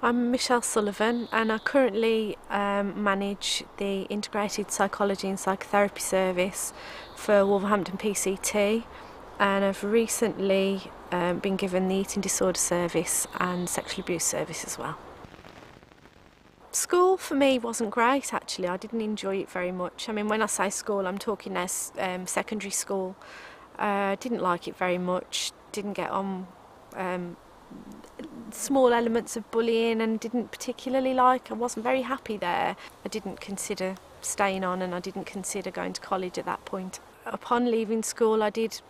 I'm Michelle Sullivan and I currently manage the Integrated Psychology and Psychotherapy Service for Wolverhampton PCT, and I've recently been given the Eating Disorder Service and Sexual Abuse Service as well. School for me wasn't great actually. I didn't enjoy it very much. I mean, when I say school, I'm talking as secondary school. Didn't like it very much, didn't get on small elements of bullying and didn't particularly like. I wasn't very happy there. I didn't consider staying on and I didn't consider going to college at that point. Upon leaving school I did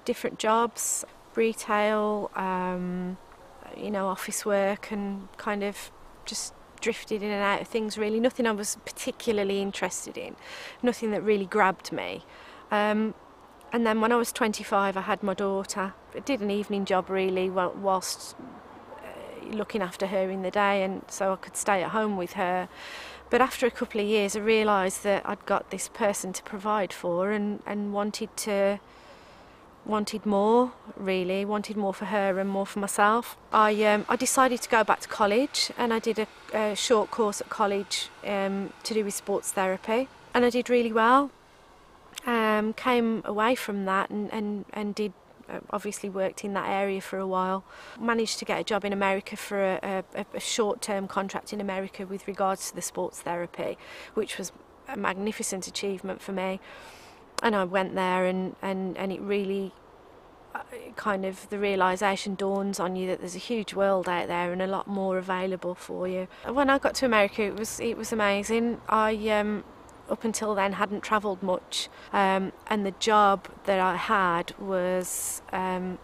different jobs, retail, office work, and kind of just drifted in and out of things really. Nothing I was particularly interested in, nothing that really grabbed me. And then when I was 25 I had my daughter. I did an evening job really whilst looking after her in the day, and so I could stay at home with her. But after a couple of years I realised that I'd got this person to provide for and wanted more really, wanted more for her and more for myself. I decided to go back to college and I did a short course at college to do with sports therapy, and I did really well. Came away from that and did obviously worked in that area for a while. Managed to get a job in America for a short-term contract in America with regards to the sports therapy, which was a magnificent achievement for me. And I went there and it really kind of, the realisation dawns on you that there's a huge world out there and a lot more available for you. When I got to America it was amazing. I up until then hadn't travelled much, and the job that I had was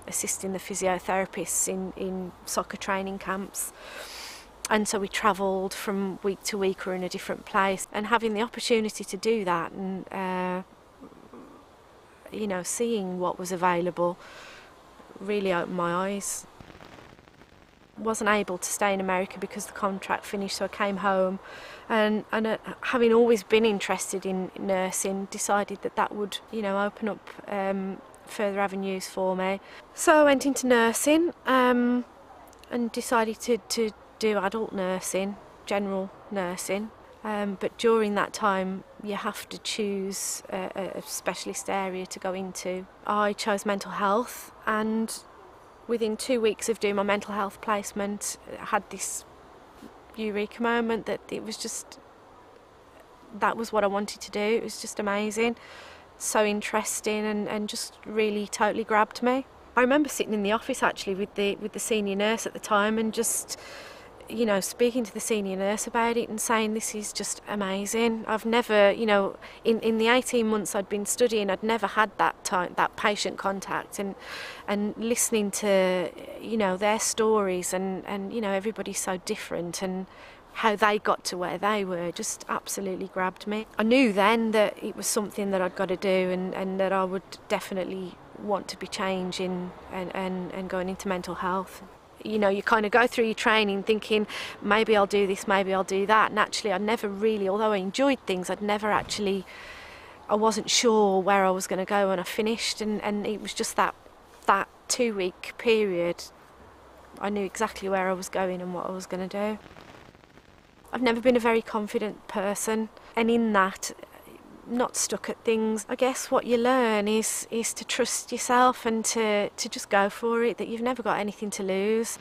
assisting the physiotherapists in soccer training camps, and so we travelled from week to week or in a different place, and having the opportunity to do that and seeing what was available really opened my eyes. Wasn't able to stay in America because the contract finished, so I came home and having always been interested in nursing, decided that would open up further avenues for me. So I went into nursing and decided to do adult nursing, general nursing, but during that time you have to choose a specialist area to go into. I chose mental health, and within 2 weeks of doing my mental health placement, I had this eureka moment that it was just, that was what I wanted to do. It was just amazing, so interesting, and just really totally grabbed me. I remember sitting in the office actually with the senior nurse at the time and just speaking to the senior nurse about it and saying, this is just amazing. I've never, in the 18 months I'd been studying, I'd never had that patient contact, and listening to, their stories and everybody's so different and how they got to where they were just absolutely grabbed me. I knew then that it was something that I'd got to do and that I would definitely want to be changing and going into mental health. You kind of go through your training thinking, maybe I'll do this, maybe I'll do that, and actually I never really, although I enjoyed things, I wasn't sure where I was going to go when I finished, and it was just that 2-week period I knew exactly where I was going and what I was going to do. I've never been a very confident person, and in that, not stuck at things. I guess what you learn is to trust yourself and to just go for it, that you've never got anything to lose.